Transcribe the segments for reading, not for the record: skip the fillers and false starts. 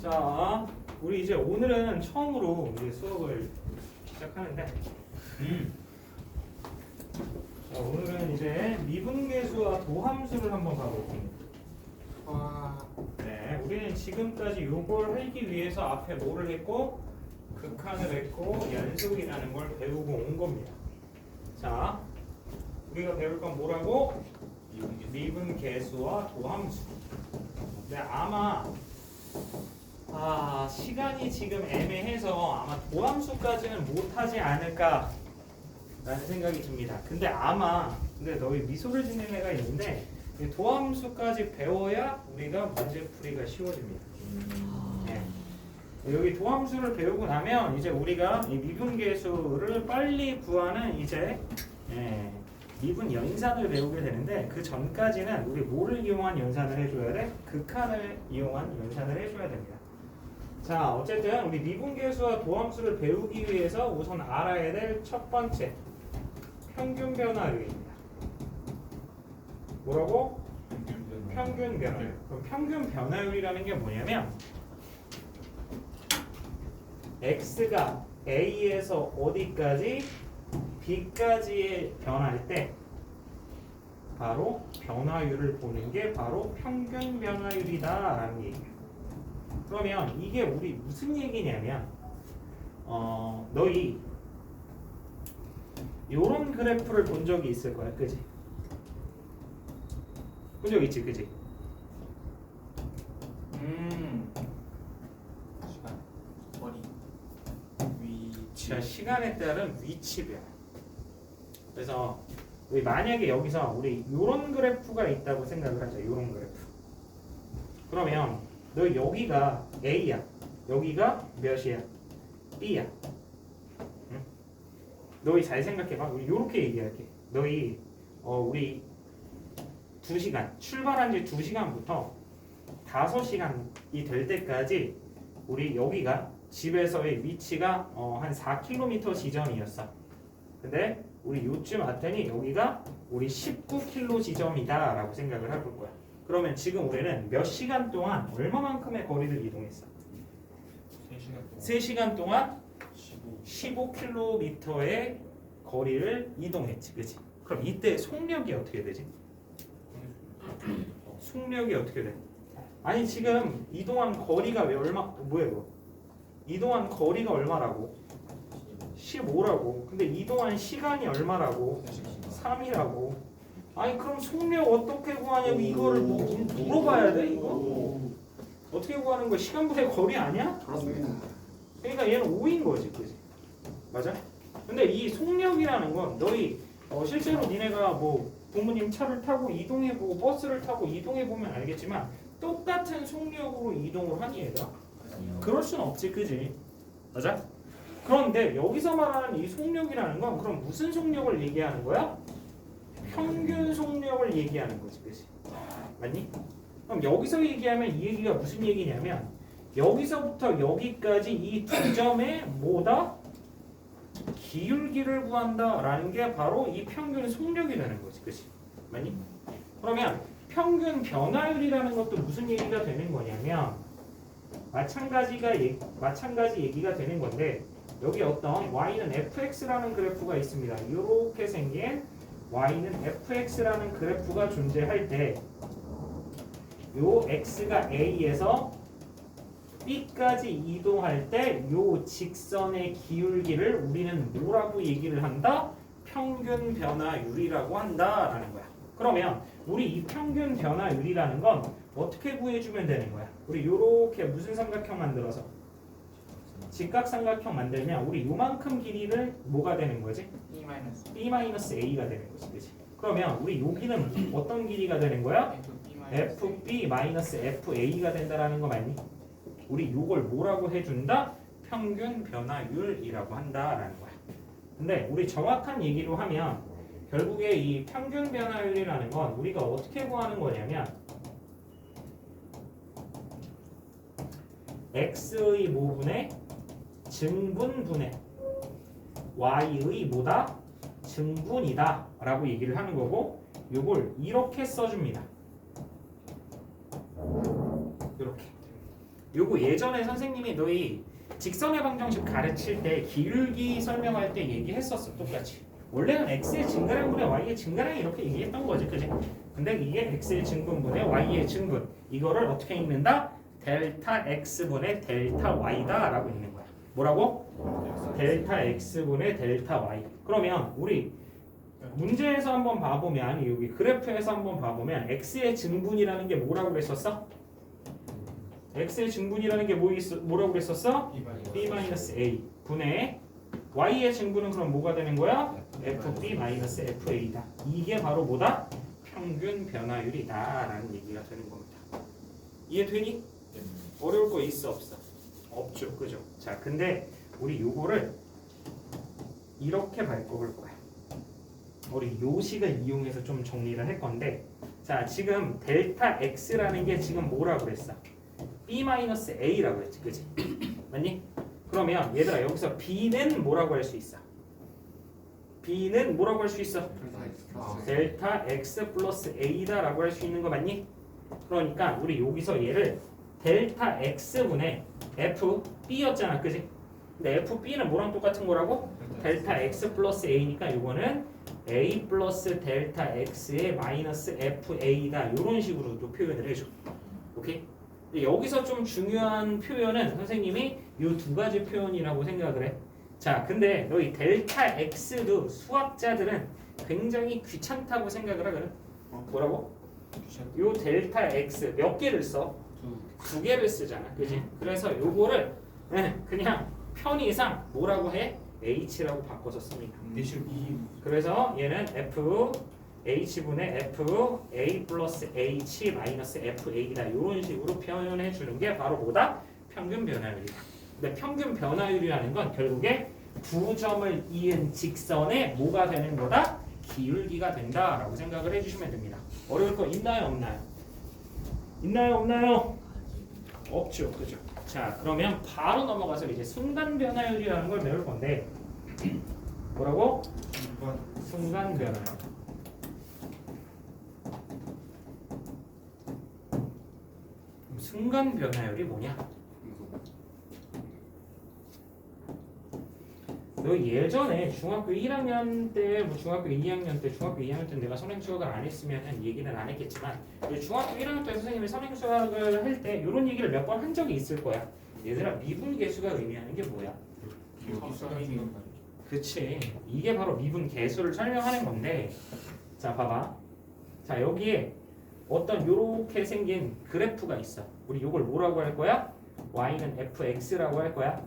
자, 우리 이제 오늘은 처음으로 이제 수업을 시작하는데, 자, 오늘은 이제 미분계수와 도함수를 한번 가보겠습니다. 네, 우리는 지금까지 이걸 하기 위해서 앞에 뭐를 했고, 극한을 했고, 연속이라는 걸 배우고 온 겁니다. 자, 우리가 배울 건 뭐라고? 미분계수와 도함수. 근데 아마 시간이 지금 애매해서 아마 도함수까지는 못하지 않을까 라는 생각이 듭니다. 근데 너희 미소를 짓는 애가 있는데 이 도함수까지 배워야 우리가 문제풀이가 쉬워집니다. 네. 여기 도함수를 배우고 나면 이제 우리가 이 미분계수를 빨리 구하는 이제 미분 연산을 배우게 되는데, 그 전까지는 우리 뭐를 이용한 연산을 해줘야 돼? 극한을 이용한 연산을 해줘야 됩니다. 자, 어쨌든 우리 미분계수와 도함수를 배우기 위해서 우선 알아야 될 첫 번째 평균 변화율입니다. 뭐라고? 평균 변화율. 그럼 평균 변화율이라는 게 뭐냐면 x가 a에서 어디까지 b까지에 변할 때 바로 변화율을 보는 게 바로 평균 변화율이다 라는 얘기예요. 그러면 이게 우리 무슨 얘기냐면 너희 요런 그래프를 본 적이 있을 거야, 그지? 본 적 있지, 그지? 시간, 거리, 위치. 자, 시간에 따른 위치별. 그래서 우리 만약에 여기서 우리 요런 그래프가 있다고 생각을 하자. 요런 그래프. 그러면 너 여기가 A야. 여기가 몇이야? B야. 응? 너희 잘 생각해봐. 우리 요렇게 얘기할게. 너희 우리 2시간 출발한 지 2시간부터 5시간이 될 때까지 우리 여기가 집에서의 위치가 한 4km 지점이었어. 근데 우리 요쯤 왔더니 여기가 우리 19km 지점이다 라고 생각을 해볼 거야. 그러면 지금 우리는 몇 시간 동안 얼마만큼의 거리를 이동했어? 3시간 동안 15km의 거리를 이동했지, 그치? 그럼 이때 속력이 어떻게 되지? 속력이 어떻게 돼? 아니, 지금 이동한 거리가 뭐야 이거? 이동한 거리가 얼마라고? 15라고. 근데 이동한 시간이 얼마라고? 3이라고. 아니, 그럼 속력 어떻게 구하냐고. 이거를 물어봐야 돼, 이거? 어떻게 구하는 거야? 시간분의 거리 아니야? 그렇습니다. 그러니까 얘는 5인 거지, 그지? 맞아? 근데 이 속력이라는 건 너희 실제로 니네가 뭐 부모님 차를 타고 이동해보고 버스를 타고 이동해보면 알겠지만 똑같은 속력으로 이동을 하니 얘들아? 그럴 순 없지, 그지? 맞아? 그런데 여기서 말하는 이 속력이라는 건 그럼 무슨 속력을 얘기하는 거야? 평균 속력을 얘기하는 거지, 그치? 맞니? 그럼 여기서 얘기하면 이 얘기가 무슨 얘기냐면 여기서부터 여기까지 이 두 점의 뭐다? 기울기를 구한다 라는 게 바로 이 평균 속력이 되는 거지, 그치? 맞니? 그러면 평균 변화율이라는 것도 무슨 얘기가 되는 거냐면 마찬가지 얘기가 되는 건데, 여기 어떤 y는 fx라는 그래프가 있습니다. 이렇게 생긴 y는 fx라는 그래프가 존재할 때 요 x가 a에서 b까지 이동할 때 요 직선의 기울기를 우리는 뭐라고 얘기를 한다? 평균 변화율이라고 한다라는 거야. 그러면 우리 이 평균 변화율이라는 건 어떻게 구해주면 되는 거야? 우리 요렇게 무슨 삼각형 만들어서 직각삼각형 만들면 우리 요만큼 길이를 뭐가 되는 거지? B-A가 되는 거지, 그치? 그러면 우리 여기는 어떤 길이가 되는 거야? FB-FA가 된다라는 거 맞니? 우리 요걸 뭐라고 해준다? 평균 변화율이라고 한다라는 거야. 근데 우리 정확한 얘기로 하면 결국에 이 평균 변화율이라는 건 우리가 어떻게 구하는 거냐면 x의 모분의 증분분의 y의 뭐다? 증분이다 라고 얘기를 하는 거고, 요걸 이렇게 써줍니다. 이렇게 요거 예전에 선생님이 너희 직선의 방정식 가르칠 때 기울기 설명할 때 얘기했었어. 똑같이. 원래는 x의 증가량분의 y의 증가량이 이렇게 얘기했던 거지, 그지? 근데 이게 x의 증분분의 y의 증분. 이거를 어떻게 읽는다? 델타 x분의 델타 y다라고 읽는 거야. 뭐라고? 델타 x분의 델타 y. 그러면 우리 문제에서 한번 봐보면, 아니 여기 그래프에서 한번 봐보면 x의 증분이라는 게 뭐라고 그랬었어? x의 증분이라는 게 뭐라고 그랬었어? b-a 분의 y의 증분은 그럼 뭐가 되는 거야? fb-fa다. 이게 바로 뭐다? 평균 변화율이다라는 얘기가 되는 겁니다. 이해되니? 어려울 거 있어 없어? 없죠, 그죠? 자, 근데 우리 요거를 이렇게 바꿔볼 거야. 우리 요 식을 이용해서 좀 정리를 할 건데, 자, 지금 델타 x라는 게 지금 뭐라고 그랬어? b-a라고 했지, 그지? 맞니? 그러면 얘들아 여기서 b는 뭐라고 할 수 있어? b는 뭐라고 할 수 있어? 델타 x 플러스 a다라고 할 수 있는 거 맞니? 그러니까 우리 여기서 얘를 델타 x분의 fb였잖아, 그지? 근데 fb는 뭐랑 똑같은 거라고? 델타 x 플러스 a니까 이거는 a 플러스 델타 x의 마이너스 fa다. 이런 식으로 또 표현을 해줘. 오케이? 여기서 좀 중요한 표현은 선생님이 이 두 가지 표현이라고 생각을 해. 자, 근데 너희 델타 x도 수학자들은 굉장히 귀찮다고 생각을 하거든. 뭐라고? 요 델타 x 몇 개를 써? 두 개를 쓰잖아, 그지? 그래서 요거를 그냥 편의상 뭐라고 해? h라고 바꿔서 씁니다. 그래서 얘는 f h분의 f a 플러스 h 마이너스 fa다. 이런 식으로 표현해 주는 게 바로 뭐다? 평균 변화율이다. 근데 평균 변화율이라는 건 결국에 두 점을 이은 직선에 뭐가 되는 거다? 기울기가 된다라고 생각을 해주시면 됩니다. 어려울 거 있나요, 없나요? 있나요, 없나요? 없죠, 그죠? 자, 그러면 바로 넘어가서 이제 순간 변화율이라는 걸 배울 건데, 뭐라고? 순간 변화율. 순간 변화율이 뭐냐? 너 예전에 중학교 1학년 때, 뭐 중학교 2학년 때, 중학교 2학년 때 내가 선행수학을 안 했으면 얘기는 안 했겠지만, 중학교 1학년 때 선생님이 선행수학을 할 때 이런 얘기를 몇 번 한 적이 있을 거야. 얘들아, 미분계수가 의미하는 게 뭐야? 그치. 이게 바로 미분계수를 설명하는 건데, 자, 봐봐. 자, 여기에 어떤 요렇게 생긴 그래프가 있어. 우리 요걸 뭐라고 할 거야? y는 fx라고 할 거야.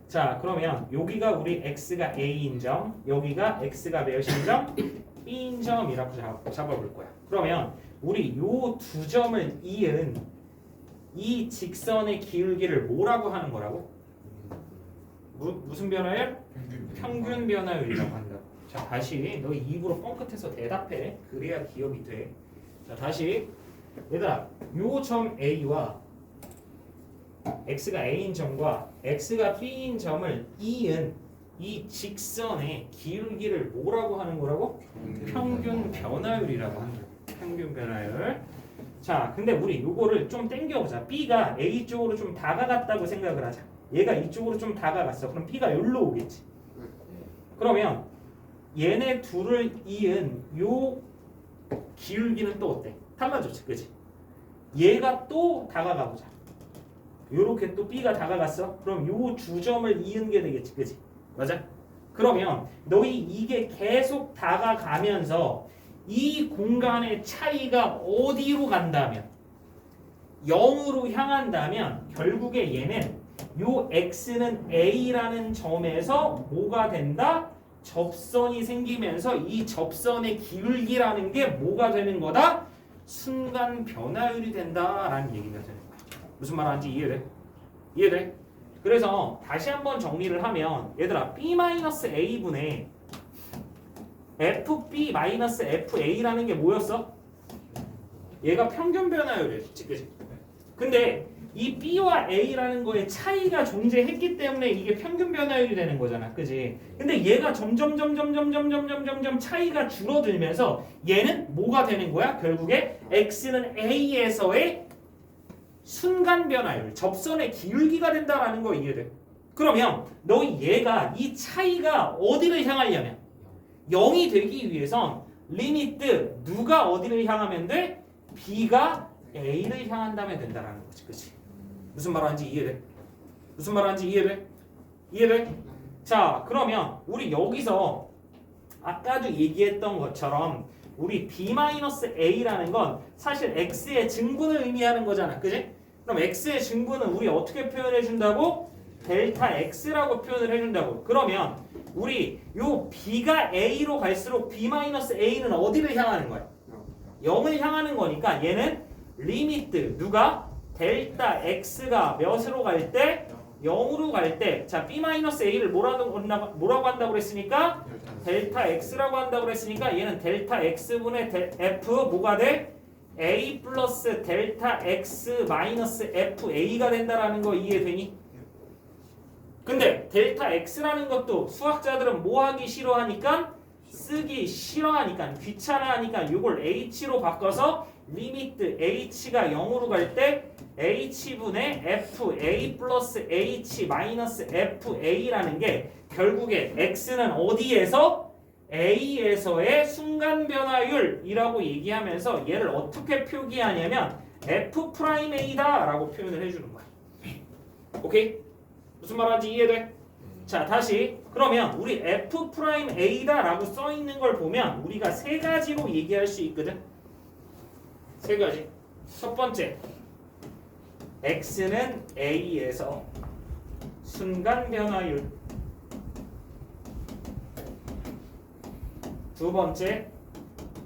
자, 그러면 여기가 우리 x가 a인 점, 여기가 x가 몇인 점? b인 점이라고 잡아볼 거야. 그러면 우리 요 두 점을 이은 이 직선의 기울기를 뭐라고 하는 거라고? 무슨 변화율? 평균 변화율이라고 한다고. 자, 다시 너 입으로 뻥끗해서 대답해. 그래야 기억이 돼. 자, 다시 얘들아, 요 점 A와 x가 A인 점과 x가 B인 점을 이은 이 직선의 기울기를 뭐라고 하는 거라고? 평균 변화율이라고 하는 거야. 평균 변화율. 자, 근데 우리 요거를 좀 땡겨보자. B가 A 쪽으로 좀 다가갔다고 생각을 하자. 얘가 이쪽으로 좀 다가갔어. 그럼 B가 여기로 오겠지. 그러면 얘네 둘을 이은 요 기울기는 또 어때? 달라졌지, 그치? 얘가 또 다가가 보자. 요렇게 또 B가 다가갔어? 그럼 요 두 점을 이은 게 되겠지, 그치? 맞아? 그러면 너희 이게 계속 다가가면서 이 공간의 차이가 어디로 간다면, 0으로 향한다면 결국에 얘는 요 x는 a라는 점에서 뭐가 된다? 접선이 생기면서 이 접선의 기울기라는 게 뭐가 되는 거다? 순간 변화율이 된다라는 얘기가 되는 거야. 무슨 말 하는지 이해돼? 이해돼? 그래서 다시 한번 정리를 하면 얘들아, b-a분의 fb-fa라는 게 뭐였어? 얘가 평균 변화율이었지, 그치? 근데 이 b와 a라는 거에 차이가 존재했기 때문에 이게 평균 변화율이 되는 거잖아, 그지? 근데 얘가 점점 차이가 줄어들면서 얘는 뭐가 되는 거야? 결국에 x는 a에서의 순간 변화율, 접선의 기울기가 된다라는 거 이해돼? 그러면 너희 얘가 이 차이가 어디를 향하려면 0이 되기 위해선 리미트 누가 어디를 향하면 돼? B가 A를 향한다면 된다라는 거지, 그치? 무슨 말하는지 이해돼? 무슨 말하는지 이해돼? 이해돼? 자, 그러면 우리 여기서 아까도 얘기했던 것처럼 우리 B-A라는 건 사실 X의 증분을 의미하는 거잖아, 그지? 그럼 X의 증분은 우리 어떻게 표현해 준다고? 델타 X라고 표현을 해준다고. 그러면 우리 요 B가 A로 갈수록 B-A는 어디를 향하는 거야? 0을 향하는 거니까 얘는 리미트 누가? 델타 X가 몇으로 갈 때? 0으로 갈 때, 자 B-A를 뭐라고 한다고 그랬으니까? 델타 X라고 한다고 그랬으니까 얘는 델타 X분의 F 뭐가 돼? A 플러스 델타 X 마이너스 FA가 된다라는 거 이해되니? 근데 델타 X라는 것도 수학자들은 뭐 하기 싫어하니까? 쓰기 싫어하니까 귀찮아하니까 이걸 H로 바꿔서 리미트 H가 0으로 갈 때 H분의 FA 플러스 H 마이너스 FA라는 게 결국에 X는 어디에서? A에서의 순간 변화율이라고 얘기하면서 얘를 어떻게 표기하냐면 F'A다 라고 표현을 해주는 거야. 오케이? 무슨 말하는지 이해돼? 자, 다시 그러면 우리 F'A다 라고 써있는 걸 보면 우리가 세 가지로 얘기할 수 있거든. 세 가지. 첫 번째, X는 A에서 순간 변화율. 두 번째,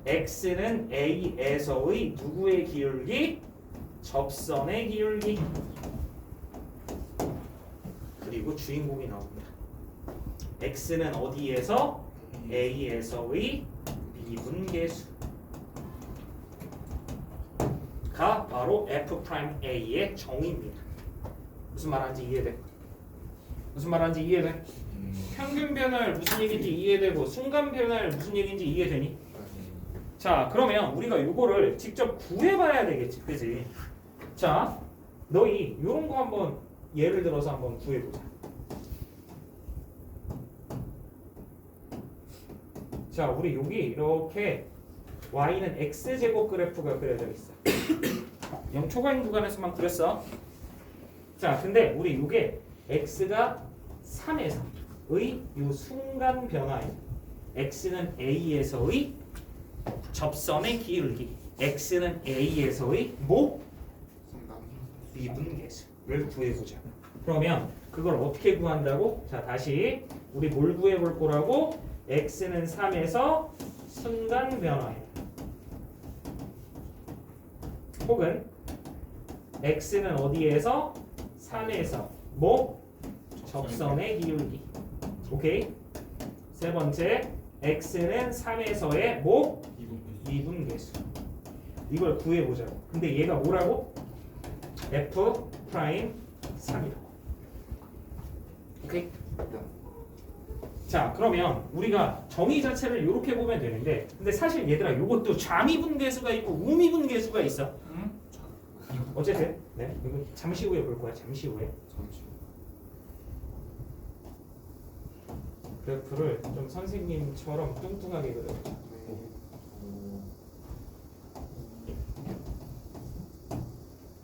X는 A에서의 누구의 기울기? 접선의 기울기. 그리고 주인공이 나옵니다. X는 어디에서? A에서의 미분계수가 바로 F'A의 정의입니다. 무슨 말하는지 이해돼? 무슨 말하는지 이해돼? 평균 변화율 무슨 얘기인지 이해되고 순간 변화율 무슨 얘기인지 이해되니? 자, 그러면 우리가 이거를 직접 구해봐야 되겠지, 그지? 자, 너희 이런 거 한번 예를 들어서 한번 구해보자. 자, 우리 여기 이렇게 y는 x제곱 그래프가 그려져 있어. 0 초과인 구간에서만 그렸어. 자, 근데 우리 이게 x가 3에서의 요 순간 변화에 x는 a에서의 접선의 기울기, x는 a에서의 뭐? 미분계수를 구해보자. 그러면 그걸 어떻게 구한다고? 자, 다시 우리 뭘 구해볼 거라고? x는 3에서 순간 변화에 혹은 x는 어디에서? 3에서 뭐? 접선의 기울기. 오케이? 세 번째, x는 3에서의 뭐? 미분계수. 이걸 구해보자고. 근데 얘가 뭐라고? F'3이라고. 오케이? 자, 그러면 우리가 정의 자체를 이렇게 보면 되는데, 근데 사실 얘들아 이것도 좌미분계수가 있고 우미분계수가 있어. 어쨌든 네, 이거 잠시 후에 볼 거야. 잠시 후에. 그래프를 좀 선생님처럼 뚱뚱하게 그려보자.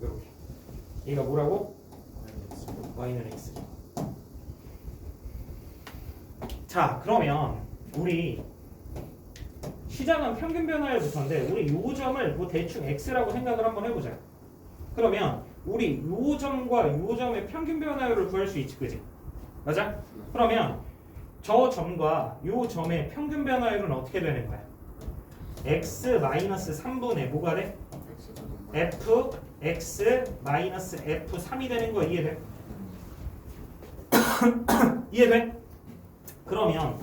이렇게. 얘가 뭐라고? y는 x. 자, 그러면 우리 시작은 평균 변화율부터인데 우리 요 점을 뭐 대충 x라고 생각을 한번 해보자. 그러면 우리 요 점과 요 점의 평균 변화율을 구할 수 있지, 그지? 맞아? 그러면 저 점과 요 점의 평균 변화율은 어떻게 되는 거야? x-3분의 뭐가 돼? f x-f3이 되는 거 이해돼? 이해돼?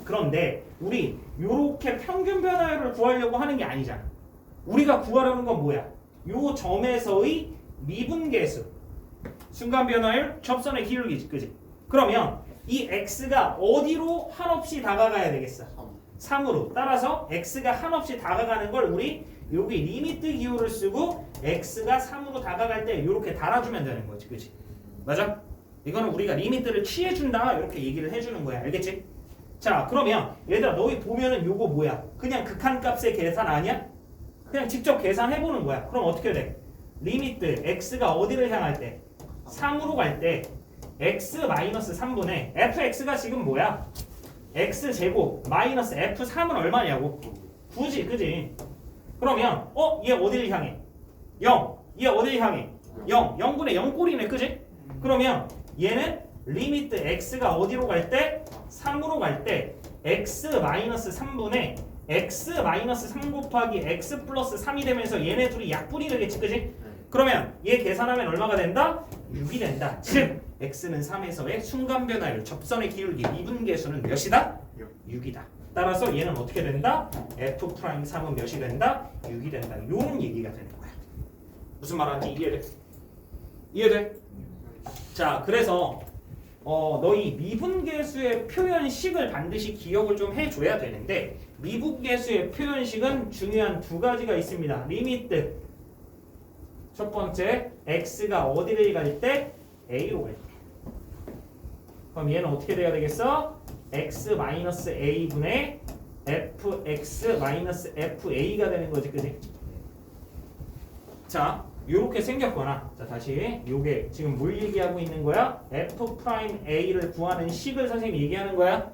그런데 우리 요렇게 평균 변화율을 구하려고 하는 게 아니잖아. 우리가 구하려는 건 뭐야? 요 점에서의 미분계수, 순간 변화율, 접선의 기울기지, 그지? 그러면 이 x가 어디로 한없이 다가가야 되겠어? 3으로. 따라서 x가 한없이 다가가는 걸 우리 여기 리미트 기호를 쓰고 x가 3으로 다가갈 때 이렇게 달아주면 되는 거지, 그치? 맞아? 이거는 우리가 리미트를 취해준다 이렇게 얘기를 해주는 거야, 알겠지? 자, 그러면 얘들아 너희 보면은 요거 뭐야? 그냥 극한값의 계산 아니야? 그냥 직접 계산해보는 거야. 그럼 어떻게 돼? 리미트 x가 어디를 향할 때? 3으로 갈 때 x-3분의 fx가 지금 뭐야? x제곱 마이너스 f3은 얼마냐고? 9지, 그지? 그러면 얘 어디를 향해? 0. 얘 어디를 향해? 0. 0분의 0꼴이네, 그지? 그러면 얘는 리미트 x가 어디로 갈 때? 3으로 갈 때 x-3분의 x-3 곱하기 x 플러스 3이 되면서 얘네 둘이 약분이 되겠지, 그지? 그러면 얘 계산하면 얼마가 된다? 6이 된다. 즉 x는 3에서의 순간 변화율 접선의 기울기 미분계수는 몇이다? 6이다. 따라서 얘는 어떻게 된다? f'3은 몇이 된다? 6이 된다. 요런 얘기가 되는 거야. 무슨 말하는지 이해돼? 이해돼? 자, 그래서 너희 미분계수의 표현식을 반드시 기억을 좀 해줘야 되는데 미분계수의 표현식은 중요한 두 가지가 있습니다. 리미트 첫 번째 x가 어디를 갈 때? a로 갈 때. 그럼 얘는 어떻게 돼야 되겠어? x-a분의 fx-fa가 되는 거지, 그지? 자, 요렇게 생겼거나, 자 다시 요게 지금 뭘 얘기하고 있는 거야? f'a를 구하는 식을 선생님이 얘기하는 거야.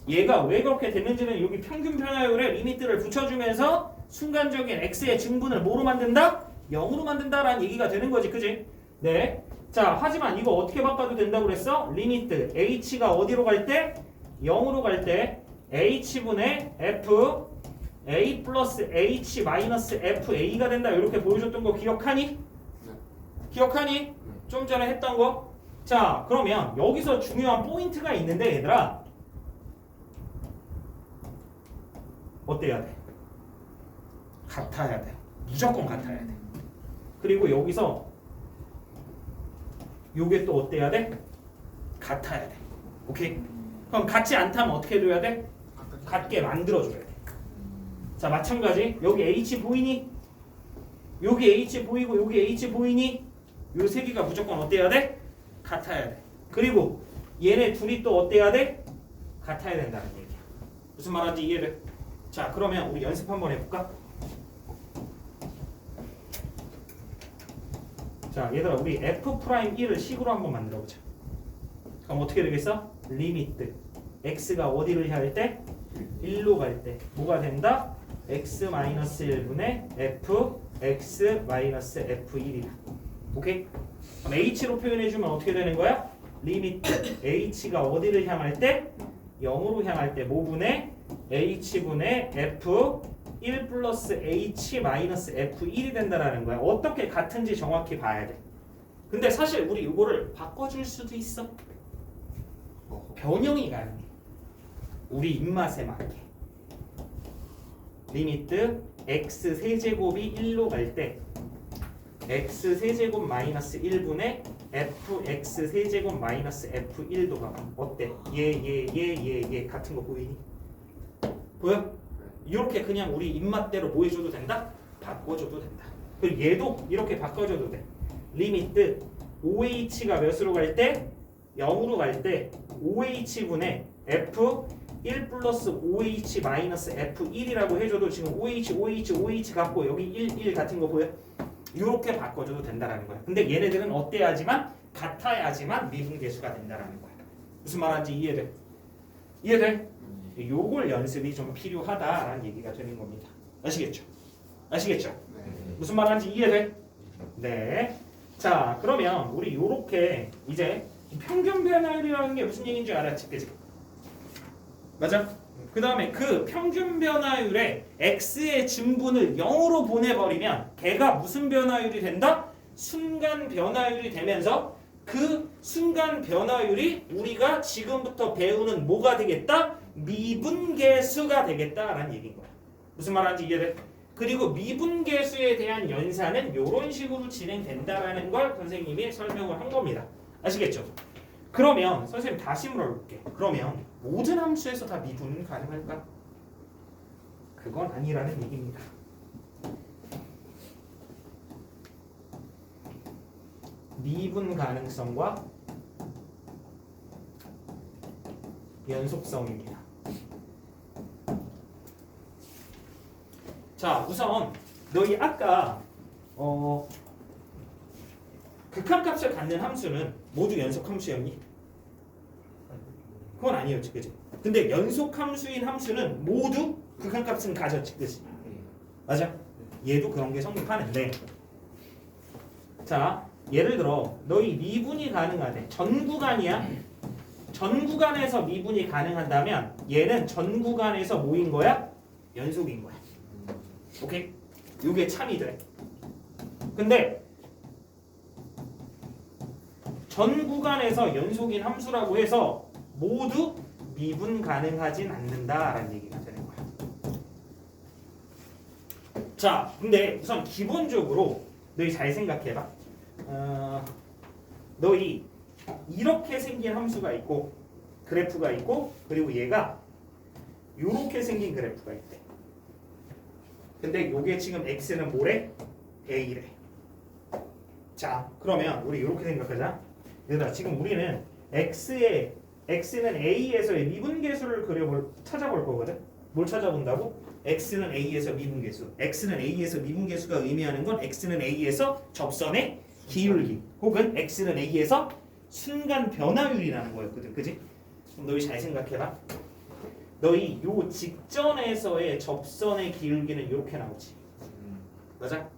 얘가 왜 그렇게 됐는지는 여기 평균 변화율에 리미트를 붙여주면서 순간적인 x의 증분을 뭐로 만든다? 0으로 만든다라는 얘기가 되는 거지, 그지? 네. 자, 하지만 이거 어떻게 바꿔도 된다고 그랬어? 리미트 h가 어디로 갈 때? 0으로 갈 때 h분의 f a 플러스 h 마이너스 fa가 된다 이렇게 보여줬던 거 기억하니? 네. 기억하니? 좀 전에 했던 거? 자, 그러면 여기서 중요한 포인트가 있는데 얘들아 어때야 돼? 같아야 돼. 무조건 같아야 돼. 그리고 여기서 요게 또 어때야 돼? 같아야 돼. 오케이? 그럼 같지 않다면 어떻게 해줘야 돼? 같게 만들어줘야 돼. 자, 마찬가지 여기 H 보이니? 여기 H 보이고 여기 H 보이니? 요 세 개가 무조건 어때야 돼? 같아야 돼. 그리고 얘네 둘이 또 어때야 돼? 같아야 된다는 얘기야. 무슨 말인지 이해돼? 자, 그러면 우리 연습 한번 해볼까? 자, 얘들아 우리 f'1을 식으로 한번 만들어보자. 그럼 어떻게 되겠어? 리미트 x가 어디를 향할 때? 1로 갈 때 뭐가 된다? x-1분의 f x-f1이다. 오케이? 그럼 h로 표현해주면 어떻게 되는 거야? 리미트 h가 어디를 향할 때? 0으로 향할 때 뭐분의 h분의 f 1 플러스 h 마이너스 f1이 된다라는 거야. 어떻게 같은지 정확히 봐야 돼. 근데 사실 우리 이거를 바꿔줄 수도 있어. 변형이 가능해. 우리 입맛에 맞게. 리미트 x 세제곱이 1로 갈 때 x 세제곱 마이너스 1분의 fx 세제곱 마이너스 f1도 가봐. 어때? 얘 같은 거 보이니? 보여? 이렇게 그냥 우리 입맛대로 뭐 해줘도 된다? 바꿔줘도 된다. 그리고 얘도 이렇게 바꿔줘도 돼. 리미트 OH가 몇으로 갈 때? 0으로 갈 때 OH분의 F 1 플러스 OH 마이너스 F1이라고 해줘도 지금 OH 갖고 여기 1 같은 거 보여? 이렇게 바꿔줘도 된다라는 거야. 근데 얘네들은 어때야지만 같아야지만 미분계수가 된다라는 거야. 무슨 말인지 이해돼? 이해돼? 요걸 연습이 좀 필요하다라는 얘기가 되는 겁니다. 아시겠죠? 아시겠죠? 네. 무슨 말하는지 이해돼? 네. 자, 그러면 우리 요렇게 이제 평균 변화율이라는 게 무슨 얘기인 줄 알았지, 그지? 맞아? 그 다음에 그 평균 변화율에 x의 증분을 0으로 보내버리면 걔가 무슨 변화율이 된다? 순간 변화율이 되면서 그 순간 변화율이 우리가 지금부터 배우는 뭐가 되겠다? 미분계수가 되겠다라는 얘기인 거야. 무슨 말하는지 이해돼? 그리고 미분계수에 대한 연산은 이런 식으로 진행된다라는 걸 선생님이 설명을 한 겁니다. 아시겠죠? 그러면 선생님 다시 물어볼게. 그러면 모든 함수에서 다 미분은 가능할까? 그건 아니라는 얘기입니다. 미분 가능성과 연속성입니다. 자, 우선 너희 아까 극한값을 갖는 함수는 모두 연속함수였니? 그건 아니었지, 그지? 근데 연속함수인 함수는 모두 극한값은 가졌지, 그지? 맞아? 얘도 그런 게 성립하는데, 자, 예를 들어 너희 미분이 가능하대. 전 구간이야. 전 구간에서 미분이 가능한다면 얘는 전 구간에서 뭐인 거야? 연속인 거야. 오케이? 요게 참이 돼. 근데 전 구간에서 연속인 함수라고 해서 모두 미분 가능하진 않는다라는 얘기가 되는 거야. 자, 근데 우선 기본적으로 너희 잘 생각해봐. 너희 이렇게 생긴 함수가 있고 그래프가 있고 그리고 얘가 이렇게 생긴 그래프가 있대. 근데 요게 지금 x는 뭐래? a래. 자, 그러면 우리 이렇게 생각하자. 얘들아, 지금 우리는 x는 a에서의 미분계수를 찾아볼 거거든. 뭘 찾아본다고? x는 a에서 미분계수. x는 a에서 미분계수가 의미하는 건 x는 a에서 접선의 기울기 혹은 x는 a에서 순간 변화율이라는 거였거든. 그지? 그럼 너희 잘 생각해봐. 너희 요 직전에서의 접선의 기울기는 이렇게 나오지. 맞아?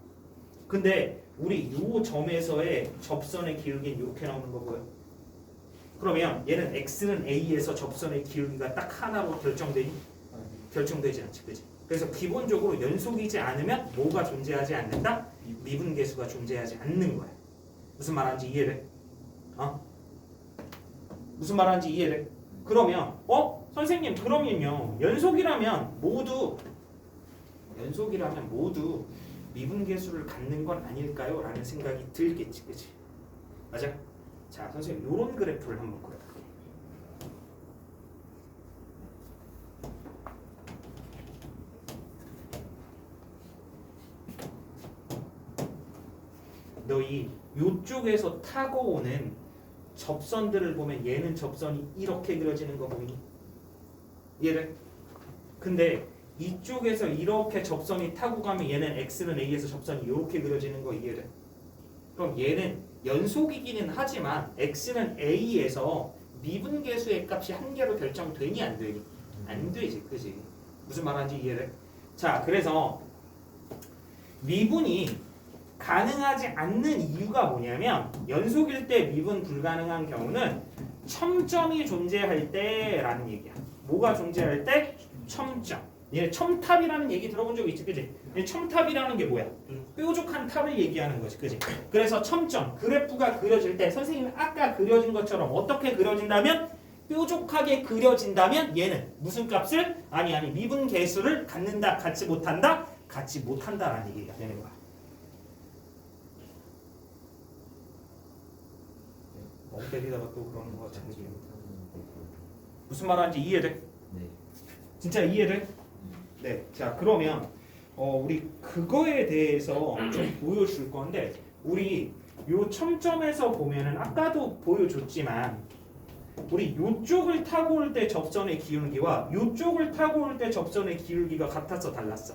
근데 우리 요 점에서의 접선의 기울기는 이렇게 나오는 거고요. 그러면 얘는 x는 a에서 접선의 기울기가 딱 하나로 결정되니? 결정되지 않지, 그지? 그래서 기본적으로 연속이지 않으면 뭐가 존재하지 않는다? 미분계수가 존재하지 않는 거야. 무슨 말하는지 이해돼? 무슨 말하는지 이해돼? 그러면 선생님 그러면요 연속이라면 모두 미분계수를 갖는 건 아닐까요? 라는 생각이 들겠지, 그치? 맞아? 자, 선생님 요런 그래프를 한번 그려볼게. 너희 요쪽에서 타고 오는 접선들을 보면 얘는 접선이 이렇게 그려지는 거 보이니? 얘를? 근데 이쪽에서 이렇게 접선이 타고 가면 얘는 x는 a에서 접선이 이렇게 그려지는 거 이해돼? 그럼 얘는 연속이기는 하지만 x는 a에서 미분계수의 값이 한 개로 결정되니 안 되니? 안 되지, 그지? 무슨 말하는지 이해돼? 자, 그래서 미분이 가능하지 않는 이유가 뭐냐면 연속일 때 미분 불가능한 경우는 첨점이 존재할 때라는 얘기야. 뭐가 존재할 때? 첨점. 얘 첨탑이라는 얘기 들어본 적 있지, 그지? 첨탑이라는 게 뭐야? 뾰족한 탑을 얘기하는 거지, 그지? 그래서 첨점, 그래프가 그려질 때 선생님이 아까 그려진 것처럼 어떻게 그려진다면 뾰족하게 그려진다면 얘는 무슨 값을? 아니 미분 계수를 갖는다, 갖지 못한다? 갖지 못한다라는 얘기가 되는 거야. 멍 때리다가 또 그러는 거 같은데 무슨 말하는지 이해돼? 네. 진짜 이해돼? 네. 자, 그러면 우리 그거에 대해서 좀 보여줄 건데 우리 요 첨점에서 보면은 아까도 보여줬지만 우리 요쪽을 타고 올 때 접선의 기울기와 요쪽을 타고 올 때 접선의 기울기가 같았어, 달랐어?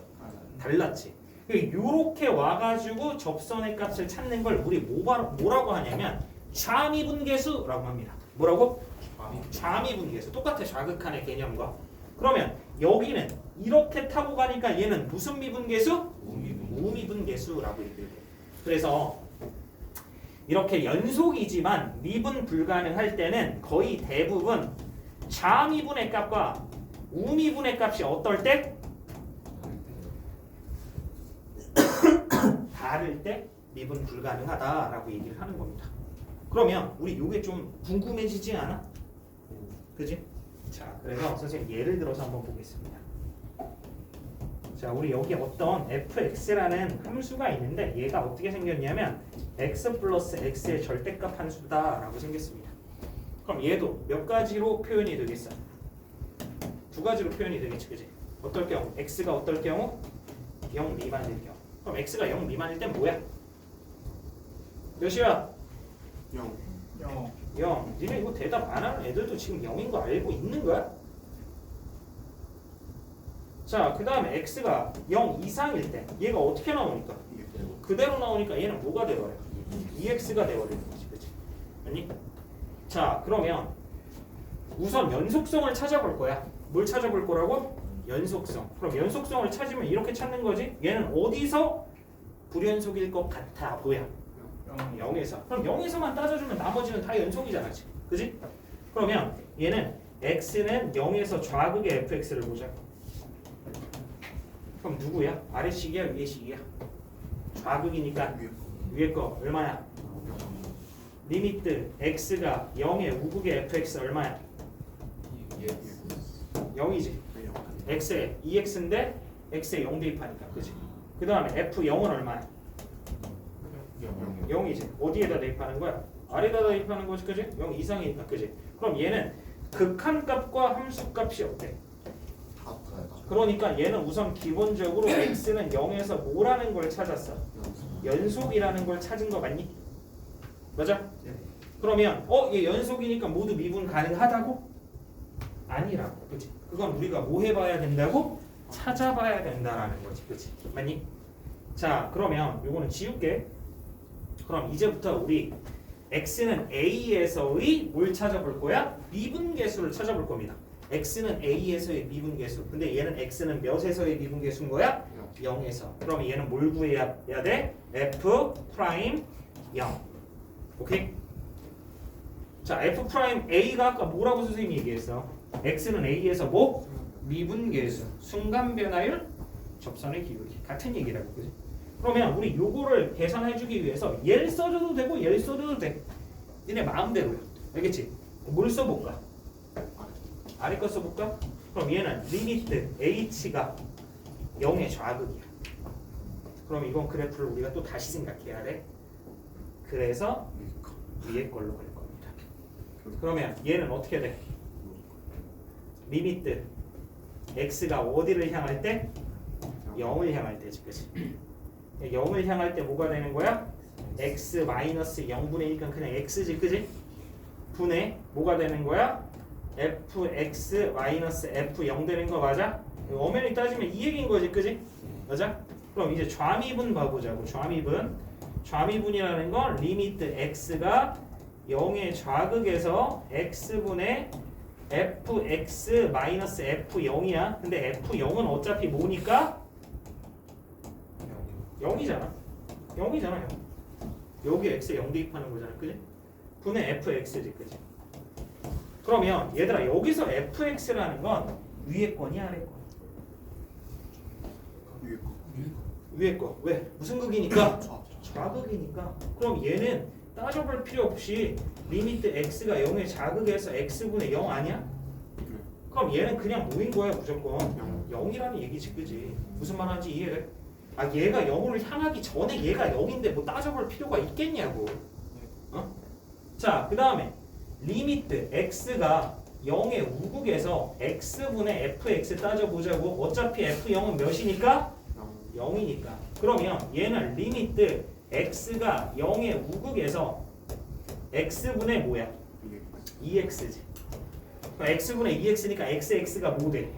달랐지. 요렇게 와가지고 접선의 값을 찾는 걸 우리 뭐라고 하냐면 좌미분계수라고 합니다. 뭐라고? 좌미분계수. 똑같아, 좌극한의 개념과. 그러면 여기는 이렇게 타고 가니까 얘는 무슨 미분계수? 우미분계수라고 얘기해요. 그래서 이렇게 연속이지만 미분 불가능할 때는 거의 대부분 좌미분의 값과 우미분의 값이 어떨 때? 다를 때 미분 불가능하다라고 얘기를 하는 겁니다. 그러면 우리 요게 좀 궁금해지지 않아? 그지? 자, 그래서 선생님 예를 들어서 한번 보겠습니다. 자, 우리 여기 어떤 fx라는 함수가 있는데 얘가 어떻게 생겼냐면 x 플러스 x의 절대값 함수다라고 생겼습니다. 그럼 얘도 몇 가지로 표현이 되겠어? 두 가지로 표현이 되겠지, 그지? 어떨 경우? x가 어떨 경우? 0 미만일 경우. 그럼 x가 0 미만일 땐 뭐야? 몇이야? 0. 0. 니네 이거 대답 안 하는 애들도 지금 0인 거 알고 있는 거야? 자, 그 다음에 x가 0 이상일 때 얘가 어떻게 나오니까? 그대로 나오니까 얘는 뭐가 돼버려? 2x가 돼버리는 거지, 그치? 아니? 자, 그러면 우선 연속성을 찾아볼 거야. 뭘 찾아볼 거라고? 연속성. 그럼 연속성을 찾으면 이렇게 찾는 거지? 얘는 어디서 불연속일 것 같아 보여? 0에서. 그럼 0에서만 따져주면 나머지는 다 연속이잖아, 지금. 그지? 그러면 얘는 x는 0에서 좌극의 fx를 보자. 그럼 누구야? 아래식이야, 위에식이야? 좌극이니까 위에 거 얼마야? 리미트 x가 0의 우극의 fx 얼마야? 0이지. x에 2x인데 x에 0 대입하니까, 그지? 그 다음에 f0은 얼마야? 0이지. 어디에다 대입하는 거야? 아래에다 대입하는 거지, 그지? 0 이상이니까, 그지? 그럼 얘는 극한값과 함수값이 어때? 그러니까 얘는 우선 기본적으로 x는 0에서 뭐라는 걸 찾았어? 연속이라는 걸 찾은 거 맞니? 맞아? 그러면 얘 연속이니까 모두 미분 가능하다고? 아니라고, 그치? 그건 우리가 뭐 해봐야 된다고? 찾아봐야 된다라는 거지, 그치? 맞니? 자, 그러면 요거는 지울게. 그럼 이제부터 우리 x는 a에서의 뭘 찾아볼 거야? 미분계수를 찾아볼 겁니다. x는 a에서의 미분계수. 근데 얘는 x는 몇에서의 미분계수인 거야? 0에서. 그럼 얘는 뭘 구해야 돼? f 프라임 0. 오케이? 자, f 프라임 a가 아까 뭐라고 선생님이 얘기했어? x는 a에서 뭐? 미분계수. 순간 변화율, 접선의 기울기. 같은 얘기라고, 그지? 그러면 우리 요거를 계산해주기 위해서 얘를 써줘도 되고 얘를 써줘도 돼. 니네 마음대로야. 알겠지? 뭘 써볼까? 아래 거 써볼까? 그럼 얘는 리미트 h가 0의 좌극이야. 그럼 이건 그래프를 우리가 또 다시 생각해야 돼. 그래서 위에 걸로 갈 겁니다. 그러면 얘는 어떻게 돼? 리미트 x가 어디를 향할 때? 0을 향할 때지, 그치? 0을 향할 때 뭐가 되는 거야? x 마이너스 0분의 1은 그냥 x지, 그지? 분의 뭐가 되는 거야? fx 마이너스 f0 되는 거 맞아? 엄연히 따지면 이 얘기인 거지, 그지? 맞아? 그럼 이제 좌미분 봐보자고. 좌미분이라는 건 리미트 x가 0의 좌극에서 x분의 fx 마이너스 f0이야. 근데 f0은 어차피 뭐니까? 0이잖아. 0이잖아. 여기 x에 0 대입하는 거잖아, 그지? 분의 fx지, 그지? 그러면 얘들아 여기서 fx라는 건 위에 거니 아래 거? 위에 거. 왜? 무슨 극이니까? 좌극이니까. 그럼 얘는 따져볼 필요 없이 리미트 x가 0의 좌극에서 x분의 0 아니야? 그럼 얘는 그냥 뭐인 거야 무조건? 0이라는 얘기지, 그지? 무슨 말 하는지 이해돼? 아, 얘가 0을 향하기 전에 얘가 0인데 뭐 따져볼 필요가 있겠냐고. 자, 그 다음에 리미트 x가 0의 우극에서 x분의 fx 따져보자고. 어차피 f0은 몇이니까? 0이니까. 그러면 얘는 리미트 x가 0의 우극에서 x분의 뭐야? 2x지. 그럼 x분의 2x니까 x가 뭐 돼?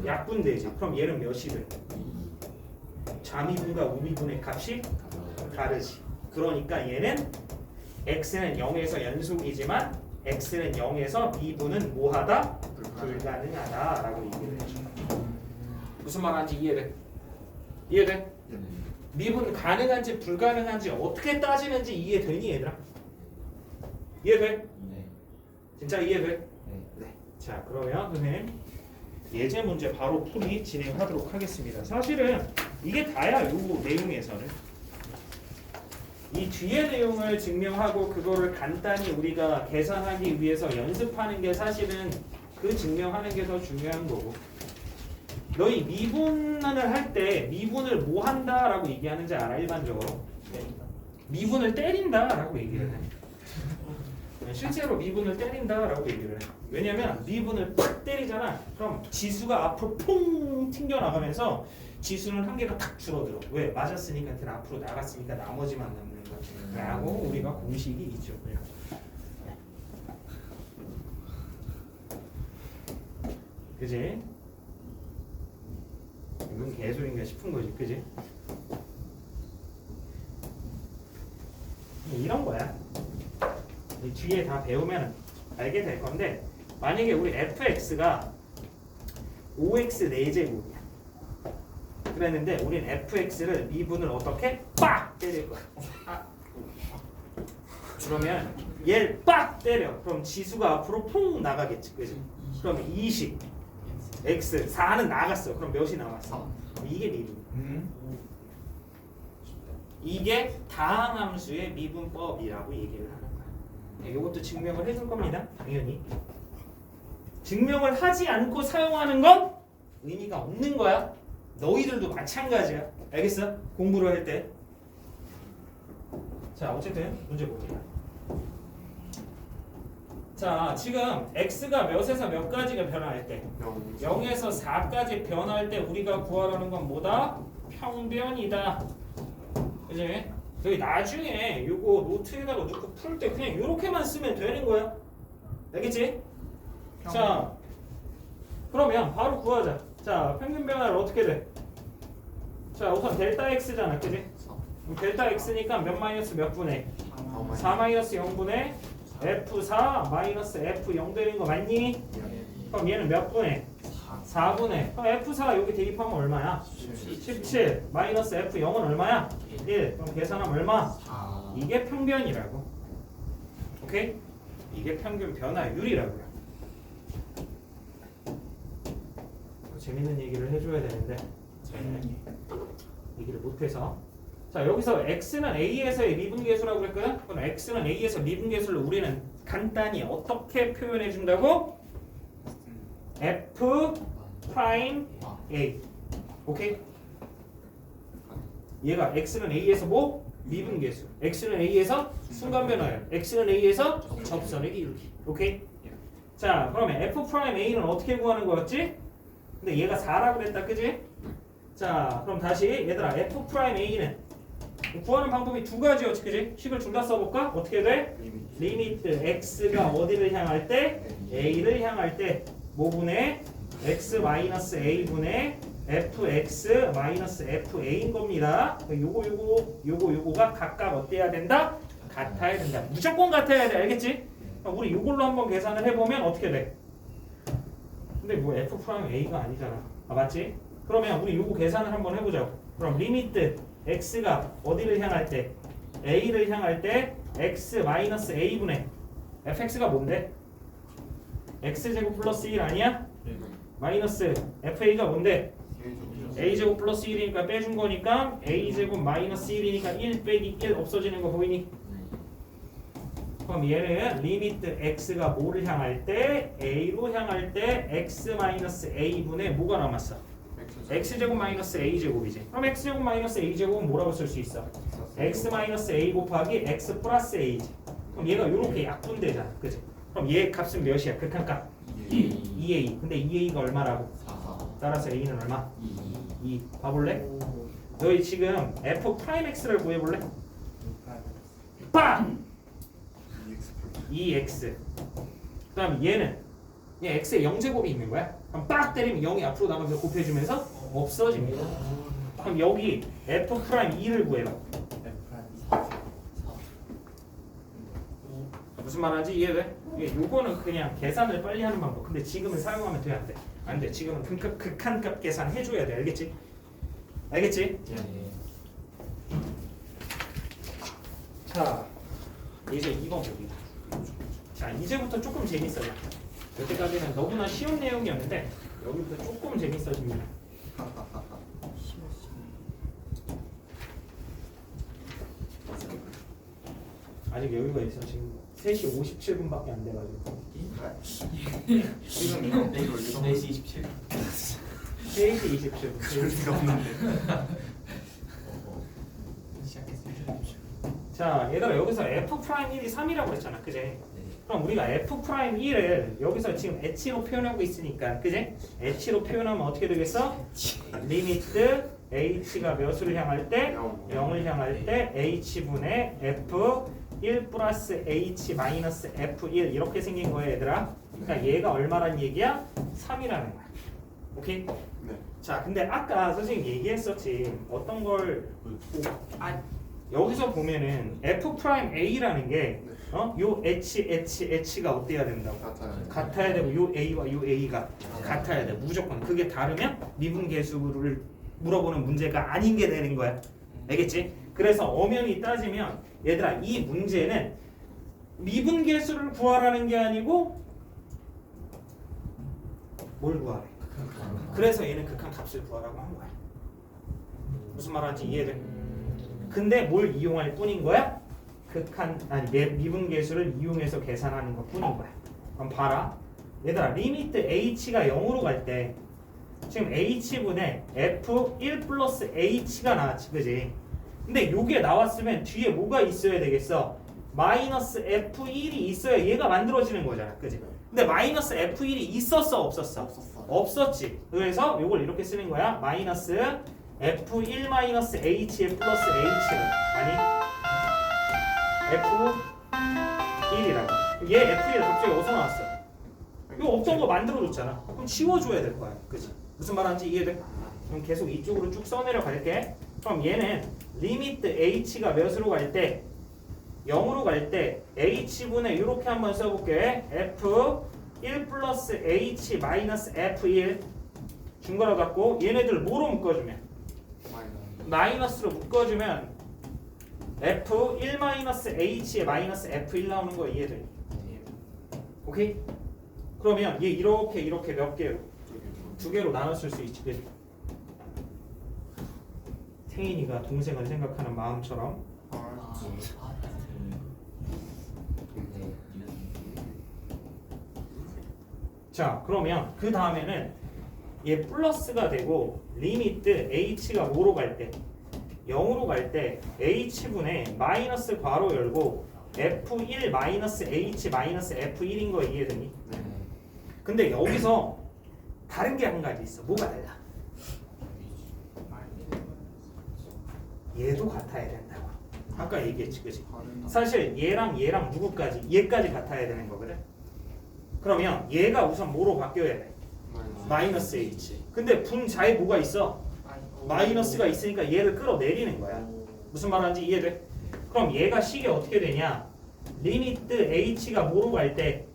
약분되지. 그럼 얘는 몇이 돼? 좌미분과 우미분의 값이 다르지. 그러니까 얘는 x는 0에서 연속이지만 x는 0에서 미분은 뭐하다? 불가능하다라고 얘기를 해줘. 무슨 말하는지 이해돼? 이해돼? 미분 가능한지 불가능한지 어떻게 따지는지 이해되니 얘들아? 이해돼? 네. 진짜 이해돼? 네. 자, 그러면 선생님 예제 문제 바로 풀이 진행하도록 하겠습니다. 사실은 이게 다야, 요 내용에서는. 이 뒤의 내용을 증명하고 그거를 간단히 우리가 계산하기 위해서 연습하는 게 사실은 그 증명하는 게 더 중요한 거고. 너희 미분을 할 때 미분을 뭐 한다라고 얘기하는지 알아? 일반적으로 미분을 때린다라고 얘기를 해. 실제로 미분을 때린다라고 얘기를 해. 왜냐면 미분을 팍 때리잖아. 그럼 지수가 앞으로 퐁 튕겨나가면서 지수는 한 개가 탁 줄어들어. 왜? 맞았으니까 걔는 앞으로 나갔으니까 나머지만 남는 라고 우리가 공식이 있죠. 그지? 이건 개소리인가 싶은 거지, 그지? 이런 거야. 이 뒤에 다 배우면 알게 될 건데, 만약에 우리 fx가 5x 4제곱이야. 그랬는데 우린 fx를 미분을 어떻게 빡 때릴 거야. 그러면 얘를 빡 때려. 그럼 지수가 앞으로 퐁 나가겠지, 그지? 그럼 20 x 4는 나갔어. 그럼 몇이 남았어? 이게 미분. 이게 다항함수의 미분법이라고 얘기를 하는 거야. 이것도 증명을 해줄 겁니다. 당연히. 증명을 하지 않고 사용하는 건 의미가 없는 거야. 너희들도 마찬가지야. 알겠어? 공부를 할 때. 자, 어쨌든 문제 볼게요. 자, 지금 x가 몇에서 몇 가지가 변화할 때? 0에서 4까지 변화할 때 우리가 구하라는 건 뭐다? 평변이다. 그지? 여기 나중에 요거 노트에다가 넣고 풀 때 그냥 요렇게만 쓰면 되는 거야. 알겠지? 자, 그러면 바로 구하자. 자, 평균 변화를 어떻게 돼? 자, 우선 델타 x잖아. 그지? 델타 x니까 몇 마이너스 몇 분의? 4 마이너스 0분의 F4 마이너스 F0 되는 거 맞니? 그럼 얘는 몇 분의? 4분의. 그럼 F4 여기 대입하면 얼마야? 17 마이너스 F0은 얼마야? 1. 그럼 계산하면 얼마? 이게 평변이라고. 오케이? 이게 평균 변화율이라고요. 재밌는 얘기를 해줘야 되는데 얘기를 못해서. 자, 여기서 x는 a에서의 미분계수라고 그랬거든? 그럼 x는 a에서 미분계수를 우리는 간단히 어떻게 표현해 준다고? f 프라임 a. 오케이? 얘가 x는 a에서 뭐? 미분계수. x는 a에서 순간변화율. x는 a에서 접선의 기울기. 오케이? 자, 그러면 f 프라임 a는 어떻게 구하는 거였지? 근데 얘가 4라고 그랬다, 그지? 자, 그럼 다시 얘들아, f 프라임 a는 구하는 방법이 두 가지였지, 그지? 식을 둘 다 써볼까? 어떻게 돼? 리미트 x가 어디를 향할 때? a를 향할 때 뭐분의 x 마이너스 a분의 fx 마이너스 fa인 겁니다. 요거가 각각 어때야 된다? 같아야 된다. 무조건 같아야 돼, 알겠지? 우리 요걸로 한번 계산을 해보면 어떻게 돼? 근데 뭐 f 프라임 a가 아니잖아. 아, 맞지? 그러면 우리 요거 계산을 한번 해보자고. 그럼 리미트 x가 어디를 향할 때? a를 향할 때 x 마이너스 a분의 fx가 뭔데? x제곱 플러스 1 아니야? 마이너스 fa가 뭔데? a제곱 플러스 1이니까 빼준 거니까 a제곱 마이너스 1이니까 1 빼기 1 없어지는 거 보이니? 그럼 얘는 리미트 x가 뭐를 향할 때? a로 향할 때 x 마이너스 a분의 뭐가 남았어? x제곱 마이너스 a제곱이지. 그럼 x제곱 마이너스 a제곱은 뭐라고 쓸 수 있어? x 마이너스 a 곱하기 x 플러스 a지. 그럼 얘가 이렇게 약분되잖아. 그치? 그럼 얘 값은 몇이야? 극한값? 2a. 근데 2a가 얼마라고? 따라서 a는 얼마? 2. 봐볼래? 너희 지금 f 프라임 x를 구해볼래? 빵! 2x. 그 다음 얘는 얘 x에 0제곱이 있는 거야. 그럼 빡 때리면 0이 앞으로 나가면서 곱해주면서 없어집니다. 그럼 여기 f 프라임 2를 구해봐. 무슨 말하는지 이해돼? 요거는 그냥 계산을 빨리 하는 방법. 근데 지금은 사용하면 돼, 안 돼? 안 돼. 지금은 극한값 계산 해줘야 돼. 알겠지? 알겠지? 자, 이제 2번 봅니다. 자, 이제부터 조금 재밌어져. 여태까지는 너무나 쉬운 내용이었는데 여기부터 조금 재밌어집니다. 아직 여유가 있어. 지금 3시 57분밖에 안 돼가지고. 지금 내일 올리고 4시 27분 3시 27분. 그럴 리가 없는데. 자, 얘들아 여기서 f 프라임 1이 3이라고 했잖아, 그제? 그럼 우리가 f 프라임 1을 여기서 지금 h로 표현하고 있으니까, 그제? h로 표현하면 어떻게 되겠어? 리미트 h가 몇을 향할 때? 0을 향할 때 h분의 f 1 플러스 h 마이너스 f1 이렇게 생긴 거예요 얘들아. 그러니까 얘가 얼마란 얘기야? 3이라는 거야. 오케이? 네. 자 근데 아까 선생님 얘기했었지 어떤 걸 여기서 보면은 f 프라임 a라는 게 요 h가 어때야 된다고? 같아요. 같아야 되고 요 a와 요 a가 같아야 돼 무조건. 그게 다르면 미분계수를 물어보는 문제가 아닌 게 되는 거야. 알겠지? 그래서 엄연히 따지면 얘들아 이 문제는 미분계수를 구하라는 게 아니고 뭘 구하래? 그래서 얘는 극한 값을 구하라고 한 거야. 무슨 말하는지 이해돼? 근데 뭘 이용할 뿐인 거야? 극한 아니 미분계수를 이용해서 계산하는 것 뿐인 거야. 그럼 봐라. 얘들아 리미트 h가 0으로 갈 때 지금 h분의 f1 플러스 h가 나왔지 그지? 근데 요게 나왔으면 뒤에 뭐가 있어야 되겠어? 마이너스 f1이 있어야 얘가 만들어지는 거잖아 그지? 근데 마이너스 f1이 있었어 없었어? 없었어. 없었지. 그래서 요걸 이렇게 쓰는 거야. 마이너스 f1 마이너스 h 플러스 h는 아니 f1이라고. 얘 f1 갑자기 어디서 나왔어? 이거 없던 거 만들어줬잖아. 그럼 치워줘야 될 거야. 그치? 무슨 말하는지 이해돼? 그럼 계속 이쪽으로 쭉 써내려 갈게. 그럼 얘는 리미트 h가 몇으로 갈 때? 0으로 갈 때 h분의 이렇게 한번 써볼게. f1 플러스 h 마이너스 f1 준 거라 갖고 얘네들 뭐로 묶어주면? 마이너스로 묶어주면 f1 마이너스 h에 마이너스 f1 나오는 거 이해되니? 오케이? 그러면 얘 이렇게 몇 개로? 두 개로 나눴을 수 있지 그치? 태인이가 동생을 생각하는 마음처럼. 자 그러면 그 다음에는 얘 플러스가 되고 리미트 h가 뭐로 갈 때? 0으로 갈 때 h분의 마이너스 괄호 열고 f1 마이너스 h 마이너스 f1인 거 이해되니? 네. 근데 여기서 다른 게 한 가지 있어. 뭐가 달라? 얘도 같아야 된다고. 아까 얘기했지 그치? 사실 얘랑 누구까지? 얘까지 같아야 되는 거거든. 그러면 얘가 우선 뭐로 바뀌어야 돼? 마이너스 h. 근데 분자에 뭐가 있어? 마이너스가 있으니까 얘를 끌어내리는 거야. 무슨 말하는지 이해돼? 그럼 얘가 식이 어떻게 되냐? 리미트 h가 뭐로 갈 때?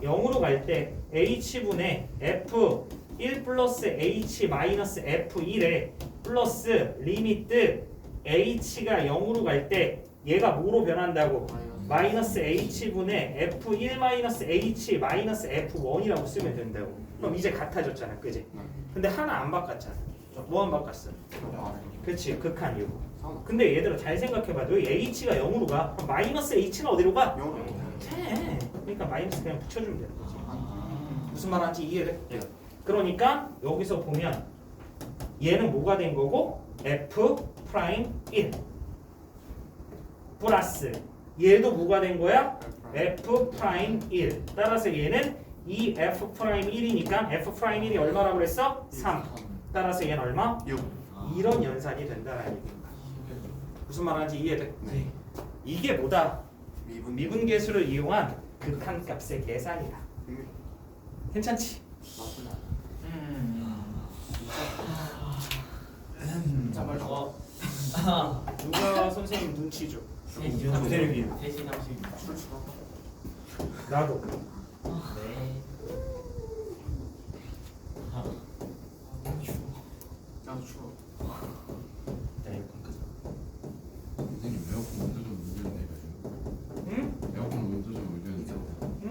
0으로 갈 때 h분의 f1 플러스 h 마이너스 f1에 플러스 리미트 h가 0으로 갈 때 얘가 뭐로 변한다고? 마이너스 h분의 f1 마이너스 h 마이너스 f1이라고 쓰면 된다고. 그럼 이제 같아졌잖아 그지? 근데 하나 안 바꿨잖아. 뭐 안 바꿨어? 그렇지 극한 이유. 근데 얘들아 잘 생각해봐. 여기 h가 0으로 가. 그럼 마이너스 h는 어디로 가? 돼. 그러니까 마이너스 그냥 붙여주면 되는 거지. 무슨 말하는지 이해돼? 그러니까 여기서 보면 얘는 뭐가 된 거고? f 프라임 1 플러스 얘도 뭐가 된 거야? f 프라임 1. 따라서 얘는 이 f 프라임 1이니까 f 프라임 1이 얼마라고 그랬어? 3. 따라서 얘는 얼마? 6. 이런 연산이 된다는 얘기입니다. 무슨 말하는지 이해돼? 네. 이게 뭐다? 미분계수를 이용한 극한 값의 계산이다. 괜찮지? 진짜 말도 누가 선생님 눈치 줘? 대신 30. 나도. 네. 나도 추워. 선생님 에어컨 온도 좀 올려야 돼가지고. 응? 에어컨 온도 좀 올려야 돼. 응?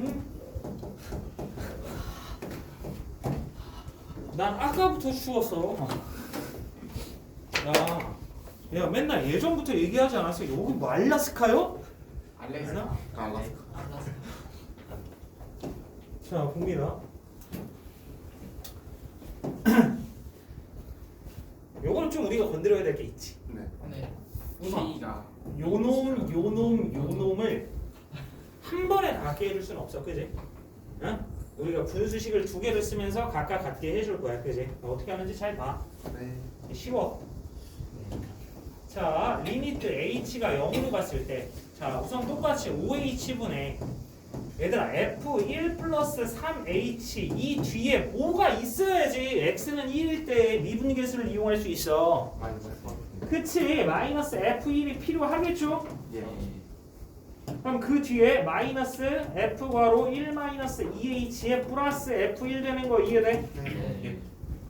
난 아까부터 추웠어. 야 맨날 예전부터 얘기하지 않았어? 여기 뭐 알라스카요? 알래스카. 알라스카. 자 봅니다. 요거는 좀 우리가 건드려야 될 게 있지. 네. 우선 요놈을 한 번에 다 갖게 해줄 수는 없어, 그지? 응? 우리가 분수식을 두 개를 쓰면서 각각 갖게 해줄 거야, 그지? 어떻게 하는지 잘 봐. 네. 쉬워. 자 리미트 h가 0으로 갔을 때 자 우선 똑같이 5h분의 얘들아 f1 플러스 3h 이 뒤에 뭐가 있어야지 x는 1일 때 미분계수를 이용할 수 있어. 마이너스 F1. 그치 마이너스 f1이 필요하겠죠? 예. 그럼 그 뒤에 마이너스 f 괄호 1 마이너스 2h에 플러스 f1 되는 거 이해돼? 네.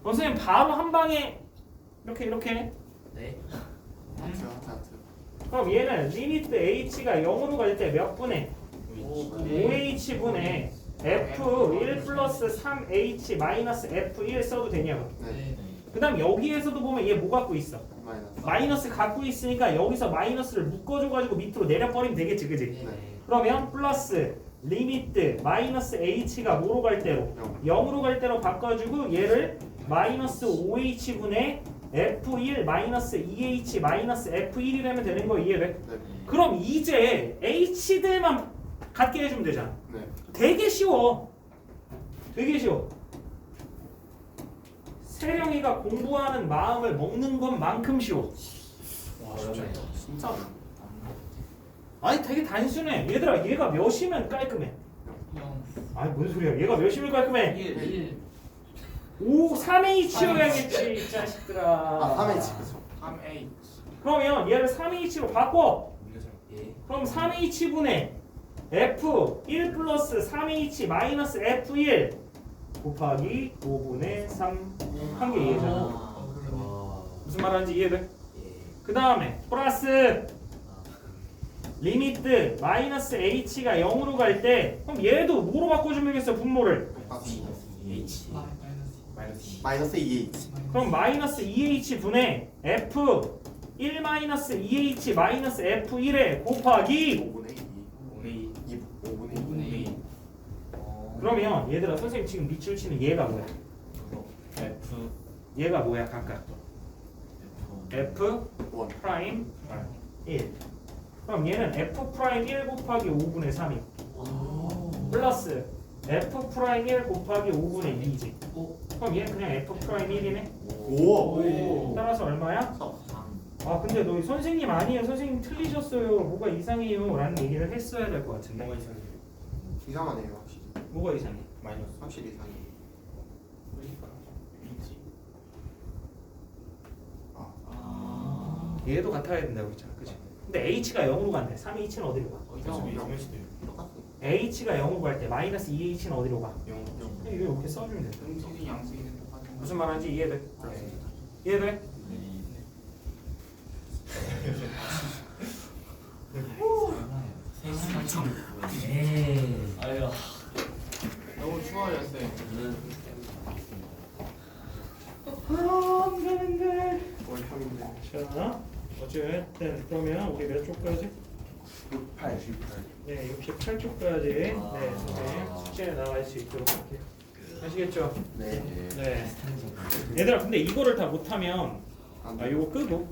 선생님 바로 한 방에 이렇게 네. 하트. 그럼 얘는 리미트 h가 0으로 갈 때 몇 분의 5h분의 f1 플러스 3h 마이너스 f1 써도 되냐고. 네. 그 다음 여기에서도 보면 얘 뭐 갖고 있어? 마이너스. 마이너스 갖고 있으니까 여기서 마이너스를 묶어줘가지고 밑으로 내려버리면 되겠지 그지? 네. 그러면 플러스 리미트 마이너스 h가 뭐로 갈 때로? 0으로 갈 때로 바꿔주고 얘를 마이너스 5h분의 f1 마이너스 2h 마이너스 f1이라면 되는 거 이해돼? 네. 그럼 이제 h들만 갖게 해주면 되잖아. 네. 되게 쉬워. 되게 쉬워. 세령이가 공부하는 마음을 먹는 것만큼 쉬워. 와, 어렵네. 진짜. 아니 되게 단순해. 얘들아 얘가 몇이면 깔끔해. 아니 뭔 소리야. 얘가 몇이면 깔끔해. 1. 3h여야겠지 이 자식들아. 아, 3H 그죠? 3A. 그러면 얘를 3h로 바꿔. 예. 그럼 3h분의 f1 플러스 3h 마이너스 f1 곱하기 5분의 3 한 개 이해잖아. 와. 무슨 말하는지 이해돼? 예. 그 다음에 플러스 리미트 마이너스 h가 0으로 갈 때 그럼 얘도 뭐로 바꿔주면 되겠어 분모를? 똑같이. H. 마이너스 2H. 그럼 마이너스 2h 분의 f 1 마이너스 2h 마이너스 f1에 곱하기 5분의 2. 5분의 5분의 2. 그러면 얘들아 선생님 지금 밑줄 치는 얘가 뭐야? F. 얘가 뭐야 각각? f 1. 프라임 1 그럼 얘는 f 프라임 1 곱하기 5분의 3이 플러스 f 프라임 1 곱하기 5분의 2지 그럼 얘는 그냥 f 프라임 1이네 오. 따라서 얼마야? 3. 아 근데 너 선생님 아니에요 선생님 틀리셨어요 뭐가 이상해요 라는 얘기를 했어야 될 것 같은데 뭐가 이상해? 이상하네요, 확실히. 뭐가 이상해? 마이너스. 확실히 이상해. 그러니까. H. 얘도 같아야 된다고 했잖아 그치? 근데 h가 0으로 간대 3h는 어디로 가? 똑같아. h가 0으로 갈 때 마이너스 2h는 어디로 가? 0. 이거 이렇게 써주면 돼 음식이 양식이는 똑같은 무슨 말하는지 이해돼? 네. 이해돼? 아유. 너무 추워졌어요. 안 되는데 월평인데. 자 어쨌든 그러면 우리 몇 쪽까지? 68. 네 68쪽까지 네 선생님 숙제에 나갈 수 있도록 할게요 아시겠죠? 네. 네 얘들아 근데 이거를 다 못하면 안 아 돼. 이거 끄고